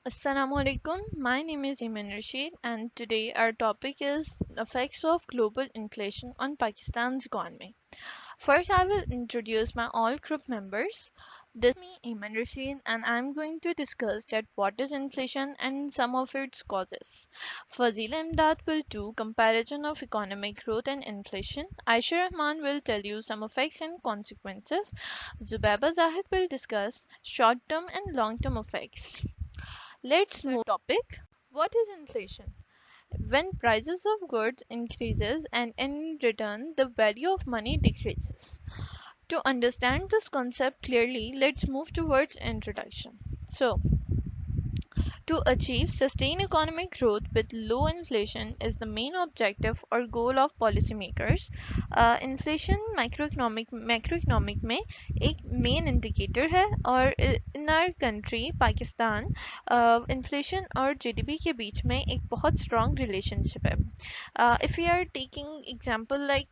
Assalamu alaikum. My name is Iman Rashid, and today our topic is effects of global inflation on Pakistan's economy. First, I will introduce my all group members. This is me, Iman Rashid, and I'm going to discuss that what is inflation and some of its causes. Fazila Imdad will do comparison of economic growth and inflation. Aisha Rahman will tell you some effects and consequences. Zubaiba Zahid will discuss short-term and long-term effects. Let's move topic. What is inflation? When prices of goods increases and in return the value of money decreases. To understand this concept clearly, let's move towards introduction. To achieve sustained economic growth with low inflation is the main objective or goal of policymakers. Inflation macroeconomic में एक main indicator है और in our country Pakistan inflation और GDP के बीच में एक बहुत स्ट्रॉन्ग रिलेशनशिप है. If you are taking example like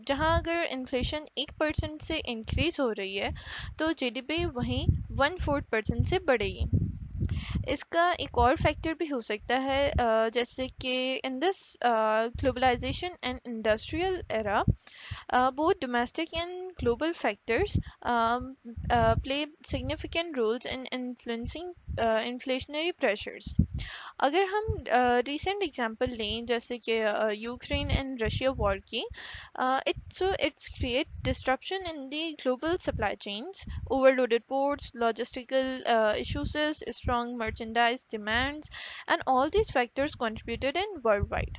जहाँ अगर इन्फ्लेशन 1% से इंक्रीज हो रही है तो जीडीपी वहीं 1/4% से बढ़ेगी. इसका एक और फैक्टर भी हो सकता है जैसे कि in this globalisation and industrial era both domestic and global factors play significant roles in influencing inflationary pressures. अगर हम recent example लें जैसे कि यूक्रेन एंड रशिया वॉर की it's create disruption in the global supply chains, overloaded ports, logistical issues, strong merchandise demands, and all these factors contributed in worldwide.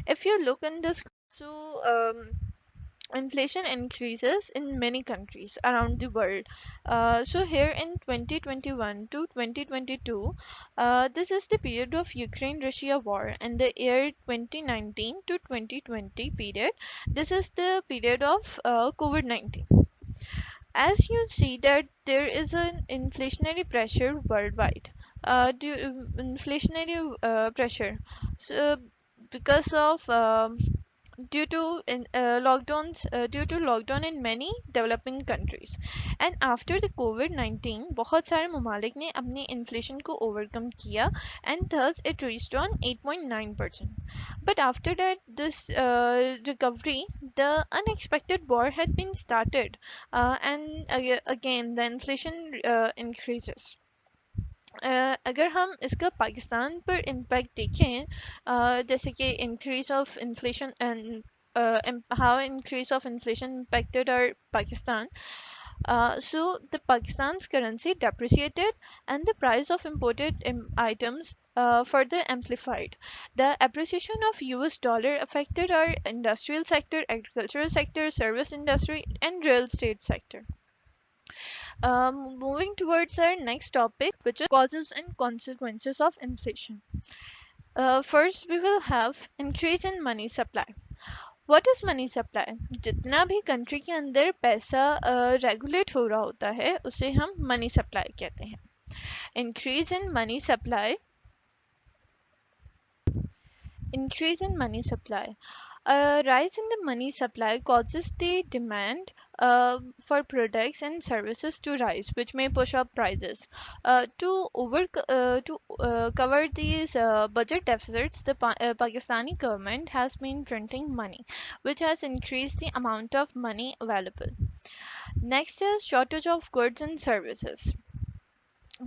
If you look in this, so inflation increases in many countries around the world. So here in 2021 to 2022, this is the period of Ukraine-Russia war, and the year 2019 to 2020 period. This is the period of COVID-19. As you see that there is an inflationary pressure worldwide. Inflationary pressure. So because of due to lockdown in many developing countries, and after the COVID-19 बहुत सारे ममालिक ने अपनी inflation को overcome किया and thus it reached on 8.9%. But after that this recovery, the unexpected war had been started, and again the inflation increases. अगर हम इसका पाकिस्तान पर इम्पैक्ट देखें जैसे कि increase of inflation and how increase of inflation impacted our Pakistan. So the Pakistan's currency depreciated and the price of imported items further amplified. The appreciation of US dollar affected our industrial sector, agricultural sector, service industry, and real estate sector. Moving towards our next topic, which is causes and consequences of inflation. First, we will have increase in money supply. What is money supply? जितना भी country के अंदर पैसा regulate हो रहा होता है उसे हम मनी सप्लाई कहते हैं. Increase in money supply. Increase in money supply. A rise in the money supply causes the demand for products and services to rise, which may push up prices. To cover these budget deficits, the Pakistani government has been printing money, which has increased the amount of money available. Next is shortage of goods and services.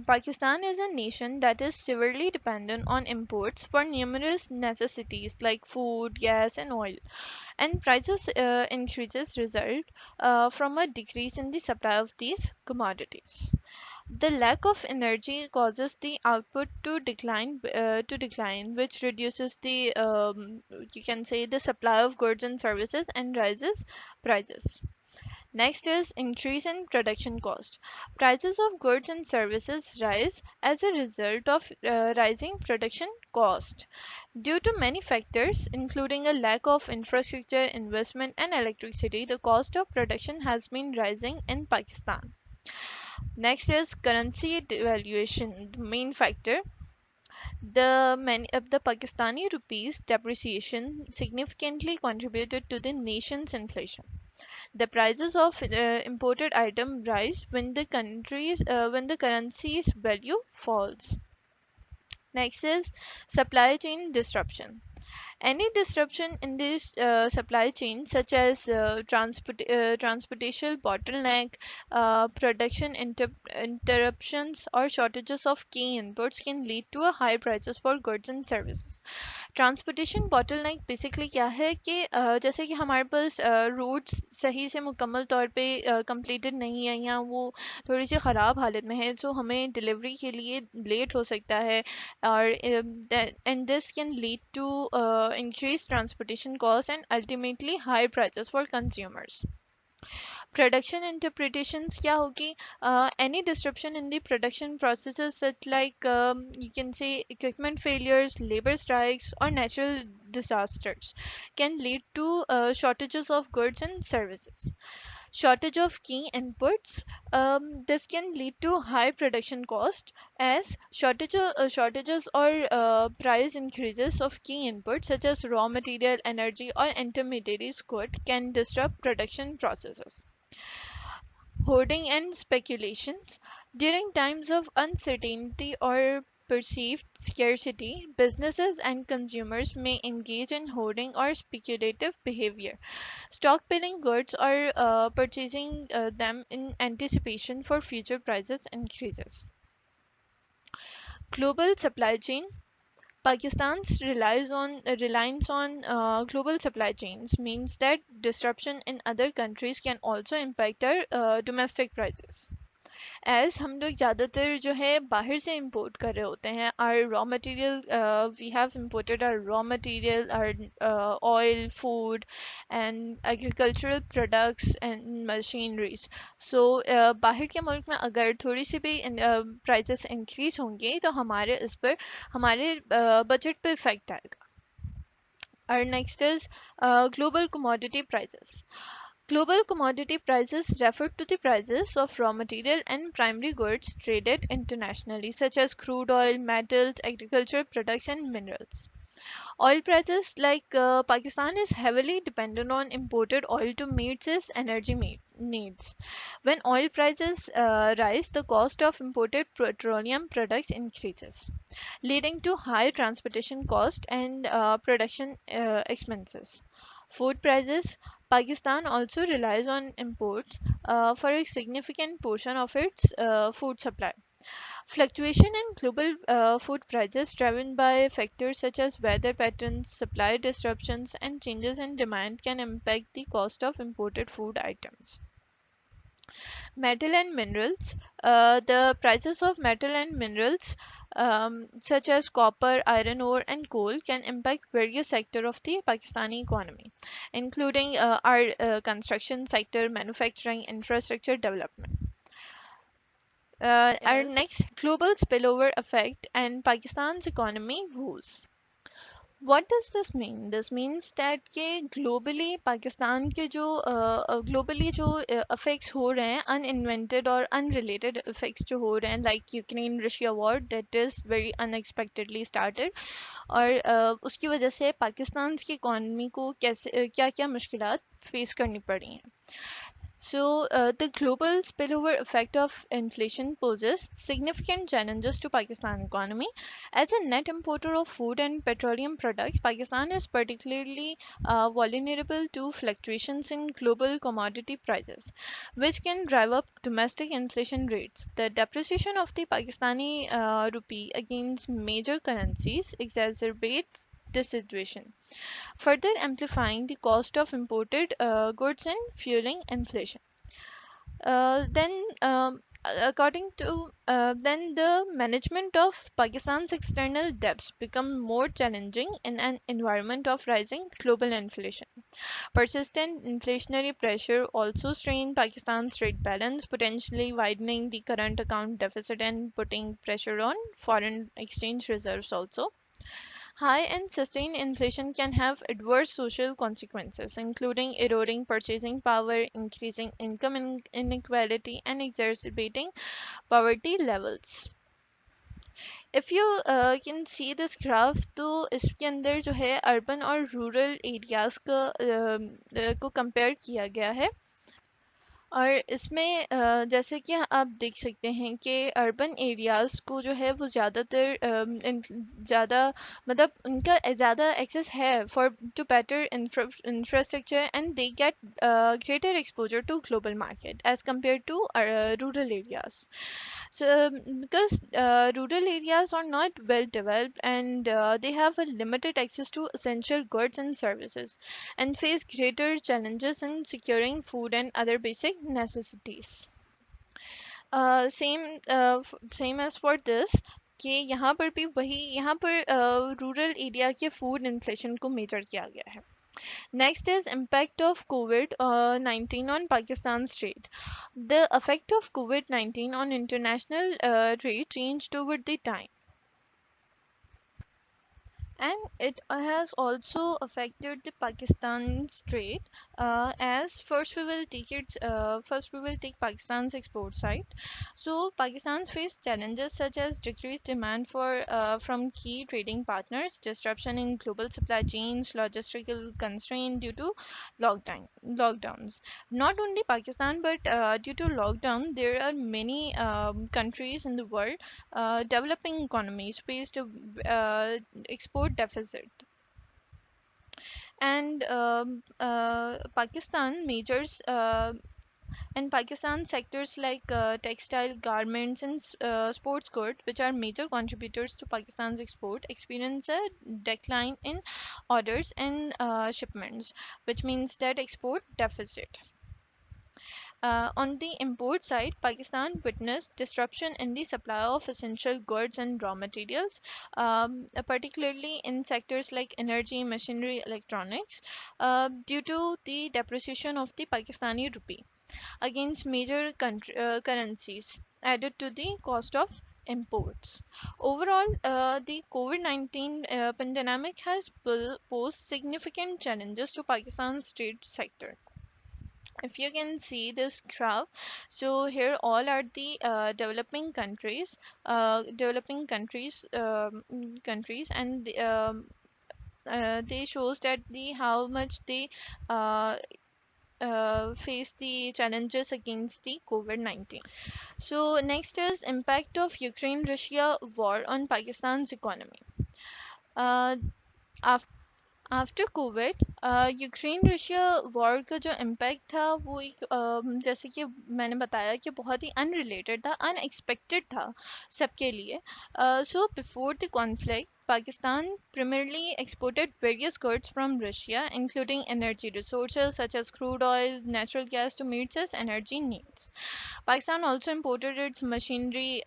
Pakistan is a nation that is severely dependent on imports for numerous necessities like food, gas, and oil, and prices increases result from a decrease in the supply of these commodities. The lack of energy causes the output to decline, which reduces the you can say the supply of goods and services and raises prices. Next is increase in production cost. Prices of goods and services rise as a result of rising production cost. Due to many factors, including a lack of infrastructure, investment, and electricity, the cost of production has been rising in Pakistan. Next is currency devaluation, the main factor. The Pakistani rupees depreciation significantly contributed to the nation's inflation. The prices of imported items rise when the currency's value falls. Next is supply chain disruption. Any disruption in this supply chain, such as transportation bottleneck, production interruptions, or shortages of key inputs, can lead to a high prices for goods and services. Transportation bottleneck basically क्या है कि जैसे कि हमारे पास roads सही से मुकम्मल तौर पे कंप्लीटेड नहीं है या वो थोड़ी सी ख़राब हालत में है, सो हमें डिलीवरी के लिए लेट हो सकता है, और and this can lead to increased transportation costs and ultimately high prices for consumers. Production interpretations क्या होगी? Any disruption in the production processes, such like you can say equipment failures, labor strikes, or natural disasters, can lead to shortages of goods and services. Shortage of key inputs. This can lead to high production cost, as shortages or price increases of key inputs such as raw material, energy, or intermediaries good can disrupt production processes. Hoarding and speculations. During times of uncertainty or perceived scarcity, businesses and consumers may engage in hoarding or speculative behavior, stockpiling goods or purchasing them in anticipation for future prices increases. Global supply chain. Pakistan's reliance on global supply chains means that disruption in other countries can also impact our domestic prices. As हम लोग ज़्यादातर जो है बाहर से import कर रहे होते हैं, our raw material, we have imported our raw material, our oil, food and agricultural products and machineries. So बाहर के मुल्क में अगर थोड़ी सी भी प्राइसेस इंक्रीज होंगे तो हमारे इस पर हमारे बजट पे इफेक्ट आएगा. Our next is global commodity prices. Global commodity prices refer to the prices of raw material and primary goods traded internationally, such as crude oil, metals, agricultural products, and minerals. Oil prices, like Pakistan is heavily dependent on imported oil to meet its energy needs. When oil prices rise, the cost of imported petroleum products increases, leading to high transportation cost and production expenses. Food prices. Pakistan also relies on imports for a significant portion of its food supply. Fluctuation in global food prices, driven by factors such as weather patterns, supply disruptions, and changes in demand, can impact the cost of imported food items. Metal and minerals. The prices of metal and minerals, such as copper, iron ore, and coal, can impact various sectors of the Pakistani economy, including our construction sector, manufacturing, infrastructure development. Our Yes. next, global spillover effect and Pakistan's economy woes. What does this mean? This means that कि globally Pakistan के जो globally जो effects हो रहे हैं, uninvented और unrelated effects जो हो रहे हैं, like Ukraine Russia war that is very unexpectedly started, और उसकी वजह से पाकिस्तान की इकोनॉमी को कैसे क्या क्या मुश्किलात फेस करनी पड़ी हैं. So, the global spillover effect of inflation poses significant challenges to Pakistan economy. As a net importer of food and petroleum products, Pakistan is particularly vulnerable to fluctuations in global commodity prices, which can drive up domestic inflation rates. The depreciation of the Pakistani rupee against major currencies exacerbates this situation, further amplifying the cost of imported goods and fueling inflation. Then, according to then the management of Pakistan's external debts become more challenging in an environment of rising global inflation. Persistent inflationary pressure also strain Pakistan's trade balance, potentially widening the current account deficit and putting pressure on foreign exchange reserves also. High and sustained inflation can have adverse social consequences, including eroding purchasing power, increasing income inequality, and exacerbating poverty levels. If you can see this graph, तो इसके अंदर जो है urban और rural areas का को compare किया गया है. और इसमें जैसे कि आप देख सकते हैं कि अर्बन एरियाज़ को जो है वो ज़्यादातर ज़्यादा मतलब उनका ज़्यादा एक्सेस है for to better infrastructure and they get greater exposure to global market as compared to rural areas. So because rural areas are not well developed and they have a limited access to essential goods and services and face greater challenges in securing food and other basic necessities. Same as for this कि यहाँ पर भी वही यहाँ पर rural area के food inflation को major किया गया है. Next is impact of COVID-19 on Pakistan's trade. The effect of COVID-19 on international trade changed over the time. And it has also affected the Pakistan's trade. As first we will take Pakistan's export side. So Pakistan's faced challenges such as decreased demand for from key trading partners, disruption in global supply chains, logistical constraint due to lockdowns. Not only Pakistan, but due to lockdown, there are many countries in the world, developing economies faced export deficit. And Pakistan sectors like textile, garments, and sports goods, which are major contributors to Pakistan's export, experience a decline in orders and shipments, which means that export deficit. On the import side, Pakistan witnessed disruption in the supply of essential goods and raw materials, particularly in sectors like energy, machinery, electronics, due to the depreciation of the Pakistani rupee against major currencies, added to the cost of imports. Overall, the COVID-19 pandemic has posed significant challenges to Pakistan's trade sector. If you can see this graph, so here all are the countries, and they shows that the how much they uh, face the challenges against the COVID-19. So next is impact of Ukraine-Russia war on Pakistan's economy. Uh, after Covid Ukraine Russia war का जो impact था वो एक जैसे कि मैंने बताया कि बहुत ही अनरिलेटेड था, अनएक्सपेक्टेड था सबके लिए. So before the conflict Pakistan primarily exported various goods from Russia, including energy resources such as crude oil, natural gas to meet its energy needs. Pakistan also imported its machinery,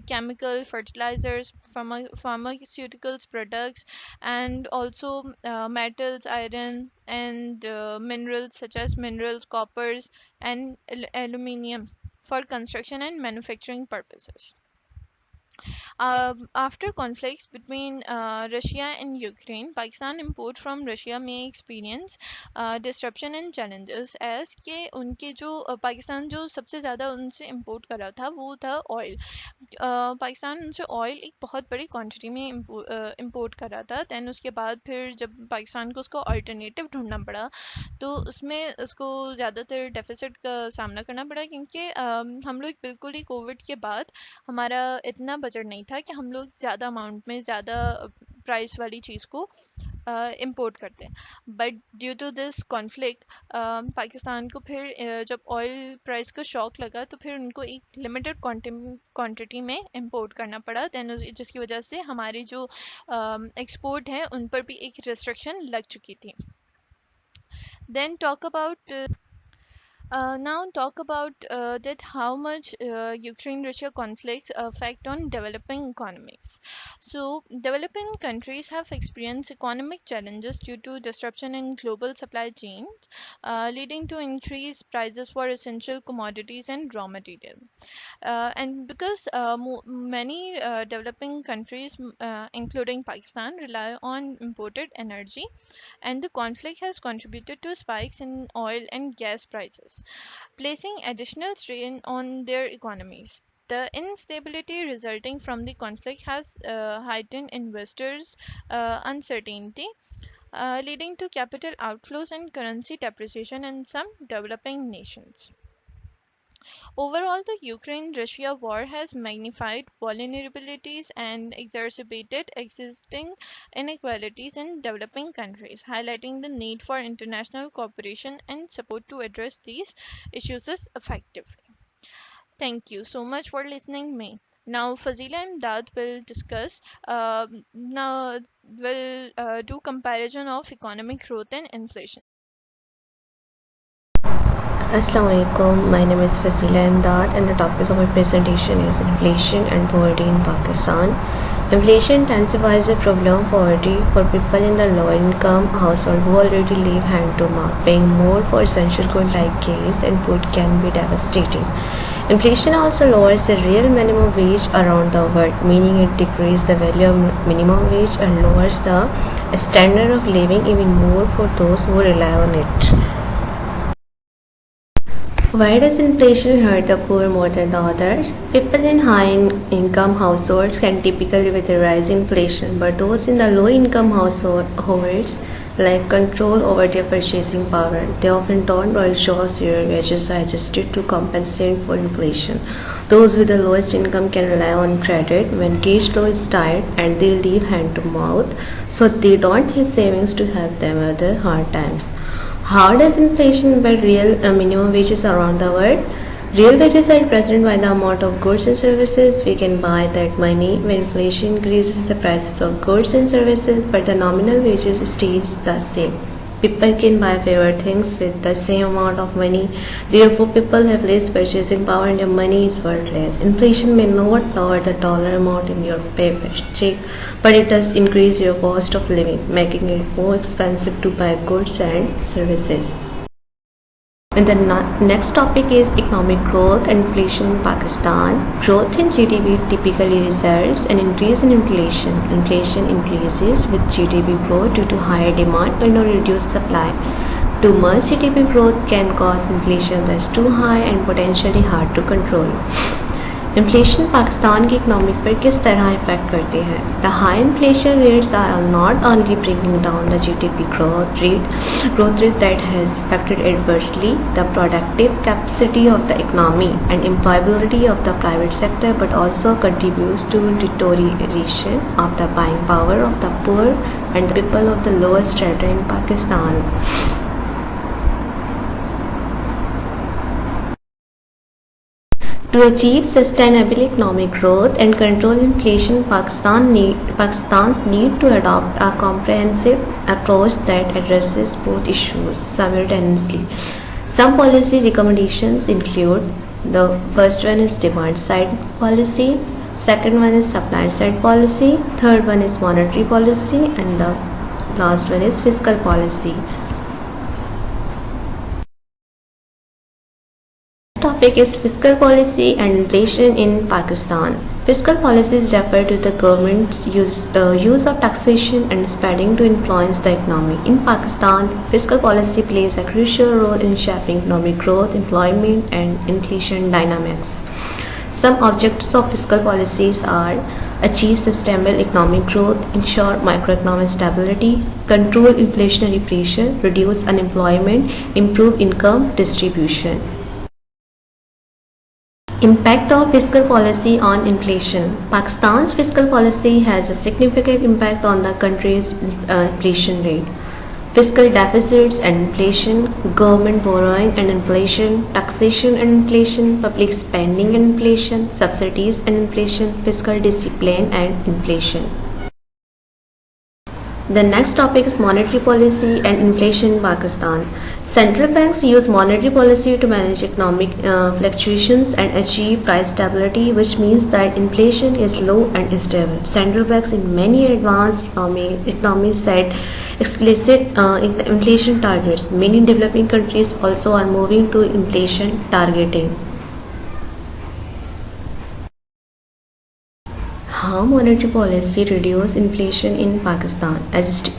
chemical, fertilizers, pharmaceuticals products, and also metals, iron, and minerals such as minerals, coppers, and aluminium for construction and manufacturing purposes. After conflicts between Russia and Ukraine, Pakistan import from Russia may experience disruption and challenges as कि उनके जो पाकिस्तान जो सबसे ज़्यादा उनसे import कर रहा था वो था oil. पाकिस्तान उनसे ऑयल एक बहुत बड़ी क्वांटिटी में इंपोर्ट कर रहा था. दैन उसके बाद फिर जब पाकिस्तान को उसको अल्टरनेटिव ढूंढना पड़ा तो उसमें उसको ज़्यादातर डेफिसिट का सामना करना पड़ा क्योंकि हम लोग बिल्कुल ही कोविड के बाद हमारा इतना बजट नहीं था कि हम लोग ज़्यादा अमाउंट में ज़्यादा प्राइस वाली चीज़ को इंपोर्ट करते हैं. But due to this conflict Pakistan को फिर जब ऑयल प्राइस का शॉक लगा तो फिर उनको एक लिमिटेड क्वांटिटी में इंपोर्ट करना पड़ा. देन जिसकी वजह से हमारे जो एक्सपोर्ट हैं उन पर भी एक रिस्ट्रिक्शन लग चुकी थी. Then talk about now talk about that how much Ukraine-Russia conflict affect on developing economies. So developing countries have experienced economic challenges due to disruption in global supply chains, leading to increased prices for essential commodities and raw material. And because many developing countries, including Pakistan, rely on imported energy, and the conflict has contributed to spikes in oil and gas prices, placing additional strain on their economies. The instability resulting from the conflict has heightened investors' uncertainty, leading to capital outflows and currency depreciation in some developing nations. Overall, the Ukraine Russia war has magnified vulnerabilities and exacerbated existing inequalities in developing countries, highlighting the need for international cooperation and support to address these issues effectively. Thank you so much for listening me. Now Fazila and Dad will discuss now will do comparison of economic growth and inflation. Assalamu alaikum. My name is Fazila Imdad and the topic of my presentation is inflation and poverty in Pakistan. Inflation intensifies the problem of poverty for people in the low income household who already live hand to mouth. Paying more for essential goods like gas and food can be devastating. Inflation also lowers the real minimum wage around the world, meaning it decreases the value of minimum wage and lowers the standard of living even more for those who rely on it. Why does inflation hurt the poor more than the others? People in high-income households can typically with a rising inflation, but those in the low-income households lack control over their purchasing power. They often don't ensure their wages are adjusted to compensate for inflation. Those with the lowest income can rely on credit when cash flow is tight and they live hand to mouth, so they don't have savings to help them other hard times. How does inflation impact real minimum wages around the world? Real wages are represented by the amount of goods and services we can buy that money. When inflation increases the prices of goods and services, but the nominal wages stays the same. People can buy fewer things with the same amount of money. Therefore, people have less purchasing power and their money is worth less. Inflation may not lower the dollar amount in your paycheck, but it does increase your cost of living, making it more expensive to buy goods and services. And the next topic is economic growth and inflation in Pakistan. Growth in GDP typically results in increase in inflation. Inflation increases with GDP growth due to higher demand and reduced supply. Too much GDP growth can cause inflation that's too high and potentially hard to control. Inflation Pakistan की economic पर किस तरह effect करते हैं? The high inflation rates are not only bringing down the GDP growth rate that has affected adversely the productive capacity of the economy and employability of the private sector, but also contributes to deterioration of the buying power of the poor and the people of the lower strata in Pakistan. To achieve sustainable economic growth and control inflation, Pakistan's need to adopt a comprehensive approach that addresses both issues simultaneously. Some policy recommendations include: the first one is demand side policy, second one is supply side policy, third one is monetary policy, and the last one is fiscal policy. Topic is fiscal policy and inflation in Pakistan. Fiscal policies refer to the government's use of taxation and spending to influence the economy. In Pakistan, fiscal policy plays a crucial role in shaping economic growth, employment, and inflation dynamics. Some objectives of fiscal policies are: achieve sustainable economic growth, ensure macroeconomic stability, control inflationary pressure, reduce unemployment, improve income distribution. Impact of fiscal policy on inflation. Pakistan's fiscal policy has a significant impact on the country's inflation rate. Fiscal deficits and inflation, government borrowing and inflation, taxation and inflation, public spending and inflation, subsidies and inflation, fiscal discipline and inflation. The next topic is monetary policy and inflation in Pakistan. Central banks use monetary policy to manage economic fluctuations and achieve price stability, which means that inflation is low and stable. Central banks in many advanced economies set explicit inflation targets. Many developing countries also are moving to inflation targeting. How monetary policy reduce inflation in Pakistan?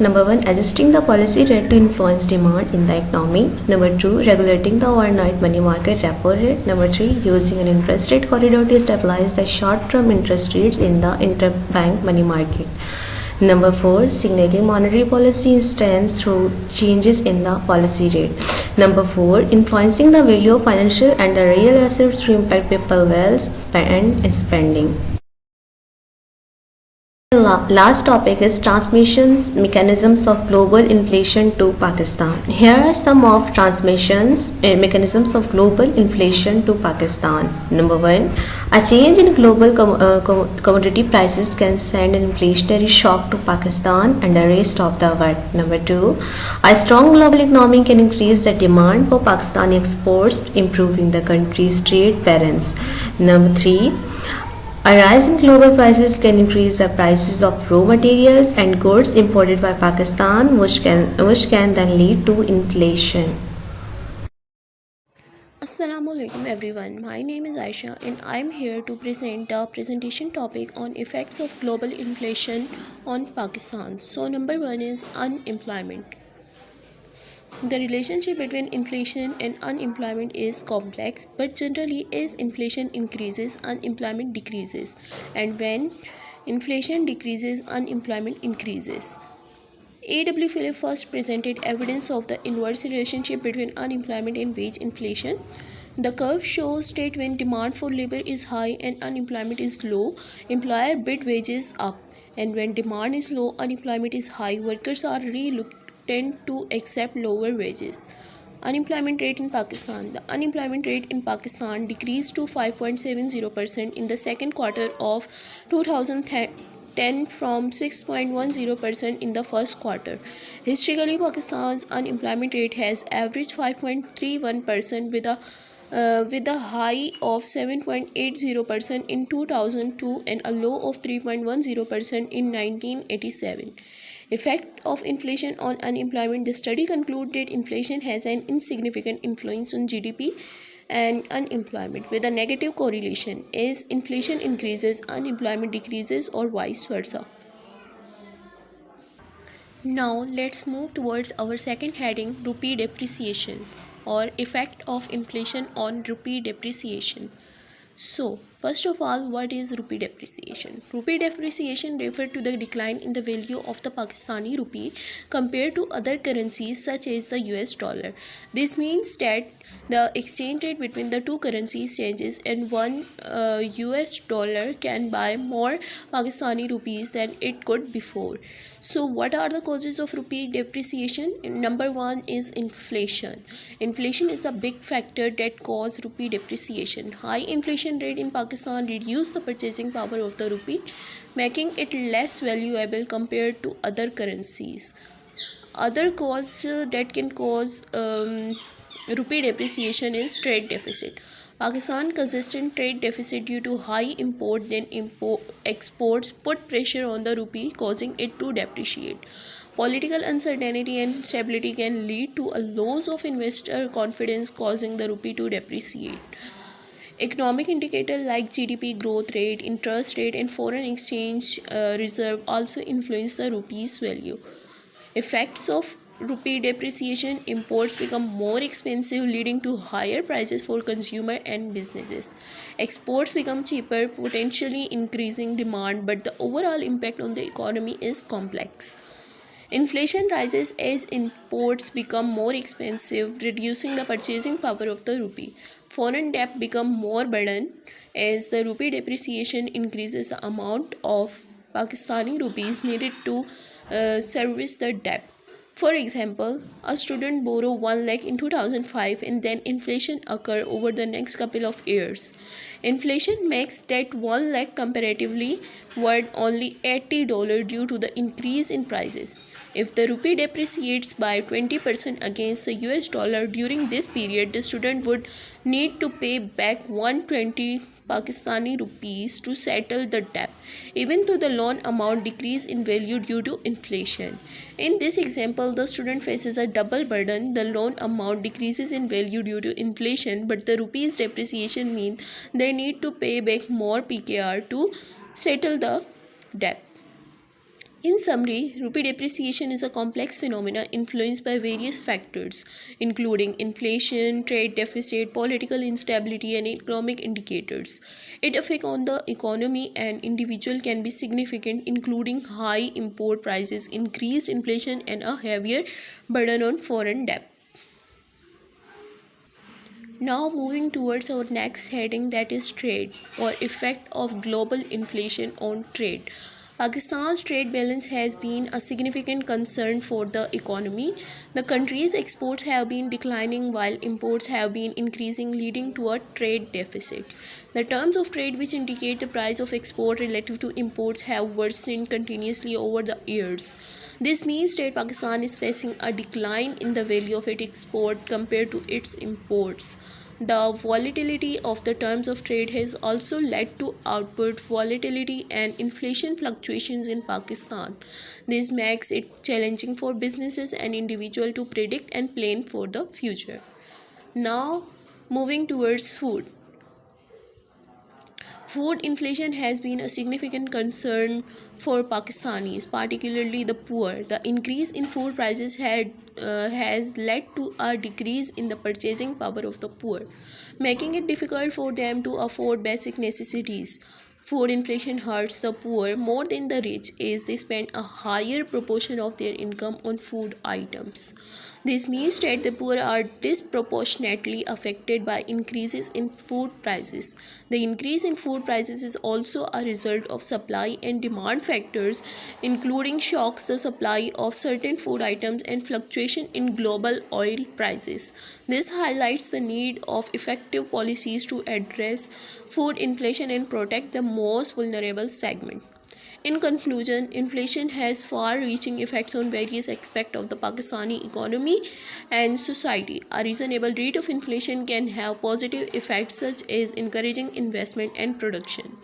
Number 1, adjusting the policy rate to influence demand in the economy. Number 2, regulating the overnight money market repo rate. Number 3, using an interest rate corridor to stabilize the short-term interest rates in the interbank money market. Number 4, signaling monetary policy stance through changes in the policy rate. Number 4, influencing the value of financial and the real assets to impact people wealth and spending. Last topic is transmissions mechanisms of global inflation to Pakistan. Here are some of transmissions mechanisms of global inflation to Pakistan. Number 1, a change in global commodity prices can send an inflationary shock to Pakistan and the rest of the world. Number 2, a strong global economy can increase the demand for Pakistani exports, improving the country's trade balance. Number 3, a rise in global prices can increase the prices of raw materials and goods imported by Pakistan, which can then lead to inflation. Assalamualaikum everyone. My name is Aisha and I am here to present the presentation topic on effects of global inflation on Pakistan. So number 1 is unemployment. The relationship between inflation and unemployment is complex, but generally as inflation increases, unemployment decreases, and when inflation decreases, unemployment increases. A.W. Philip first presented evidence of the inverse relationship between unemployment and wage inflation. The curve shows that when demand for labor is high and unemployment is low, employer bid wages up, and when demand is low, unemployment is high, workers are reluctant to accept lower wages. Unemployment rate in Pakistan. The unemployment rate in Pakistan decreased to 5.70% in the second quarter of 2010 from 6.10% in the first quarter. Historically, Pakistan's unemployment rate has averaged 5.31% with a high of 7.80% in 2002 and a low of 3.10% in 1987. Effect of inflation on unemployment. The study concluded inflation has an insignificant influence on GDP and unemployment with a negative correlation. As inflation increases, unemployment decreases or vice versa. Now let's move towards our second heading, rupee depreciation or effect of inflation on rupee depreciation. So, first of all, what is rupee depreciation? Rupee depreciation refers to the decline in the value of the Pakistani rupee compared to other currencies such as the US dollar. This means that the exchange rate between the two currencies changes and one US dollar can buy more Pakistani rupees than it could before. So what are the causes of rupee depreciation? Number 1 is inflation. Inflation is the big factor that causes rupee depreciation. High inflation rate in Pakistan reduce the purchasing power of the rupee, making it less valuable compared to other currencies. Other cause that can cause rupee depreciation is trade deficit. Pakistan consistent trade deficit due to high import then exports put pressure on the rupee, causing it to depreciate. Political uncertainty and instability can lead to a loss of investor confidence, causing the rupee to depreciate. Economic indicators like GDP growth rate, interest rate, and foreign exchange reserve also influence the rupee's value. Effects of rupee depreciation. Imports become more expensive, leading to higher prices for consumer and businesses. Exports become cheaper, potentially increasing demand, but the overall impact on the economy is complex. Inflation rises as imports become more expensive, reducing the purchasing power of the rupee. Foreign debt become more burden as the rupee depreciation increases the amount of Pakistani rupees needed to service the debt. For example, a student borrow 1 lakh in 2005 and then inflation occur over the next couple of years. Inflation makes that 1 lakh comparatively worth only $80 due to the increase in prices. If the rupee depreciates by 20% against the US dollar during this period, the student would need to pay back 120 Pakistani rupees to settle the debt, even though the loan amount decreased in value due to inflation. In this example, the student faces a double burden. The loan amount decreases in value due to inflation, but the rupee's depreciation means they need to pay back more PKR to settle the debt. In summary, rupee depreciation is a complex phenomenon influenced by various factors, including inflation, trade deficit, political instability, and economic indicators. Its effect on the economy and individual can be significant, including high import prices, increased inflation, and a heavier burden on foreign debt. Now moving towards our next heading, that is trade or effect of global inflation on trade. Pakistan's trade balance has been a significant concern for the economy. The country's exports have been declining while imports have been increasing, leading to a trade deficit. The terms of trade, which indicate the price of export relative to imports, have worsened continuously over the years. This means that Pakistan is facing a decline in the value of its export compared to its imports. The volatility of the terms of trade has also led to output volatility and inflation fluctuations in Pakistan. This makes it challenging for businesses and individuals to predict and plan for the future. Now, moving towards food. Food inflation has been a significant concern for Pakistanis, particularly the poor. The increase in food prices has led to a decrease in the purchasing power of the poor, making it difficult for them to afford basic necessities. Food inflation hurts the poor more than the rich, as they spend a higher proportion of their income on food items. This means that the poor are disproportionately affected by increases in food prices. The increase in food prices is also a result of supply and demand factors, including shocks to the supply of certain food items and fluctuation in global oil prices. This highlights the need of effective policies to address food inflation and protect the most vulnerable segment. In conclusion, inflation has far reaching effects on various aspects of the Pakistani economy and society. A reasonable rate of inflation can have positive effects such as encouraging investment and production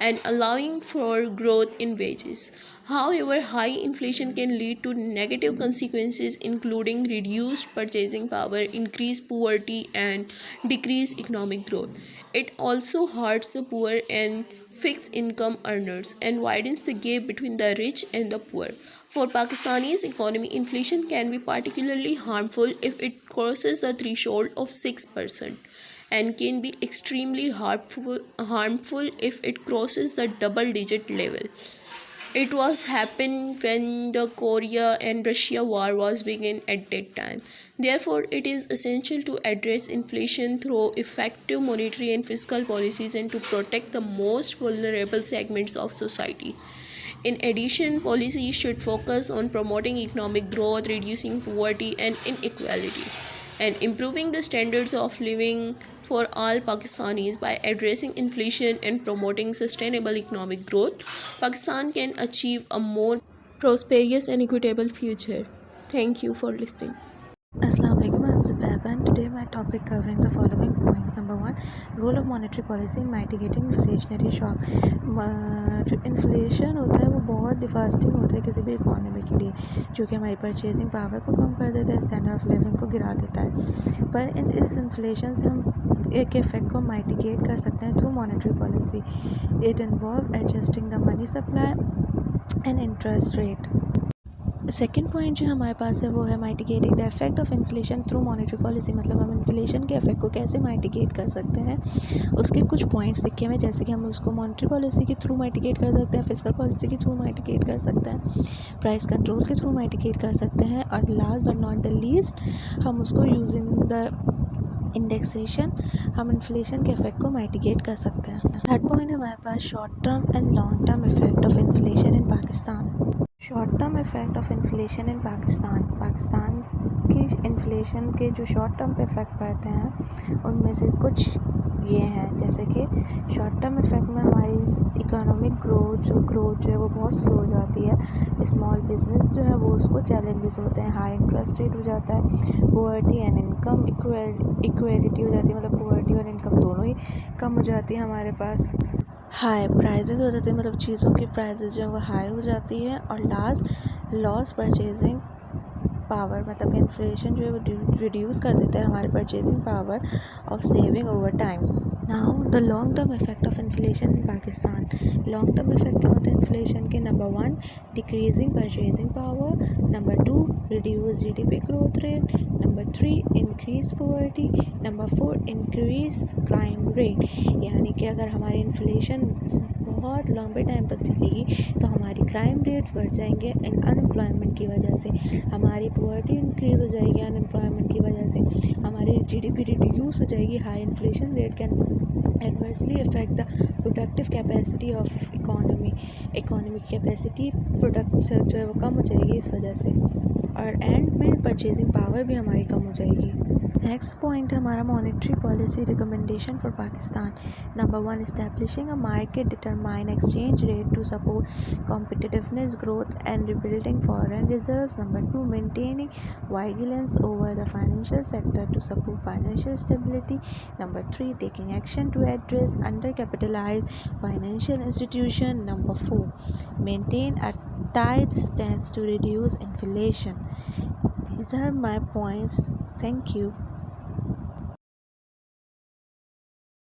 and allowing for growth in wages. However, high inflation can lead to negative consequences, including reduced purchasing power, increased poverty, and decreased economic growth. It also hurts the poor and fixed income earners and widens the gap between the rich and the poor. For Pakistani's economy, inflation can be particularly harmful if it crosses the threshold of 6% and can be extremely harmful if it crosses the double digit level. It was happened when the Korea and Russia war was begun at that time. Therefore, it is essential to address inflation through effective monetary and fiscal policies and to protect the most vulnerable segments of society. In addition, policies should focus on promoting economic growth, reducing poverty and inequality, and improving the standards of living for all Pakistanis. By addressing inflation and promoting sustainable economic growth, Pakistan can achieve a more prosperous and equitable future. Thank you for listening. Assalamu alaikum, I'm Zubab and today my topic covering the following points. Number 1, role of monetary policy in mitigating inflationary shock. जो inflation होता है वो बहुत डिफास्टिंग होता है किसी भी economy के लिए, जो कि हमारी परचेजिंग पावर को कम कर देता है, स्टैंडर्ड ऑफ लिविंग को गिरा देता है। पर इस इन्फ्लेशन से हम एक इफ़ेक्ट को माइटिगेट कर सकते हैं through monetary policy. It involve adjusting the money supply and interest rate. Second point जो हमारे पास है वो है mitigating the effect of inflation through monetary policy, मतलब हम इन्फ्लेशन के इफेक्ट को कैसे माइटिगेट कर सकते हैं। उसके कुछ पॉइंट्स लिखे हुए, जैसे कि हम उसको मॉनेटरी पॉलिसी के थ्रू माइटिगेट कर सकते हैं, फिस्कल पॉलिसी के थ्रू माइटिगेट कर सकते हैं, प्राइस कंट्रोल के थ्रू माइटिगेट कर सकते हैं, और last but not the least हम उसको यूजिंग द इंडेक्सेशन हम इन्फ्लेशन के इफेक्ट को माइटिगेट कर सकते हैं। थर्ड पॉइंट हमारे पास short term and long term effect of inflation in Pakistan. Short term effect of inflation in Pakistan की इन्फ्लेशन के जो शॉर्ट टर्म पे इफ़ेक्ट पड़ते हैं उनमें से कुछ ये हैं, जैसे कि शॉर्ट टर्म इफ़ेक्ट में हमारी इकोनॉमिक ग्रोथ जो है वो बहुत स्लो हो जाती है। स्मॉल बिजनेस जो है वो उसको चैलेंजेस होते हैं, हाई इंटरेस्ट रेट हो जाता है, पोवर्टी एंड इनकम इक्वेलिटी हो जाती है, मतलब पोवर्टी और इनकम दोनों ही कम हो जाती है हमारे पास। हाई प्राइजेज़ हो जाते हैं, मतलब चीज़ों की प्राइजेज़ जो है वो हाई हो जाती है। और लास्ट लॉस परचेजिंग पावर, मतलब इन्फ्लेशन जो है वो रिड्यूस कर देता है हमारे purchasing power of saving over time. Now the long term effect of inflation in Pakistan. Long term effect क्या होता है इन्फ्लेशन के? Number 1, decreasing purchasing power. Number 2, reduce GDP growth rate. Number 3, increase poverty. Number 4, increase crime rate. यानी कि अगर हमारी inflation बहुत लंबे टाइम तक चलेगी तो हमारी क्राइम रेट्स बढ़ जाएंगे अनएम्प्लॉयमेंट की वजह से, हमारी पॉवर्टी इंक्रीज़ हो जाएगी अनएम्प्लॉयमेंट की वजह से, हमारी जीडीपी रिड्यूस हो जाएगी। High inflation rate can adversely affect the productive capacity of economy की कैपेसिटी प्रोडक्ट से जो है वो कम हो जाएगी इस वजह से, और एंड में परचेजिंग पावर भी हमारी कम हो जाएगी। नेक्स्ट पॉइंट है हमारा monetary policy recommendation for Pakistan. Number 1, establishing a market determine exchange rate to support competitiveness growth and rebuilding foreign reserves. Number 2, maintaining vigilance over the financial sector to support financial stability. Number 3, taking action to address undercapitalized financial institution. Number 4, maintain a tight stance to reduce inflation. These are my points. Thank you.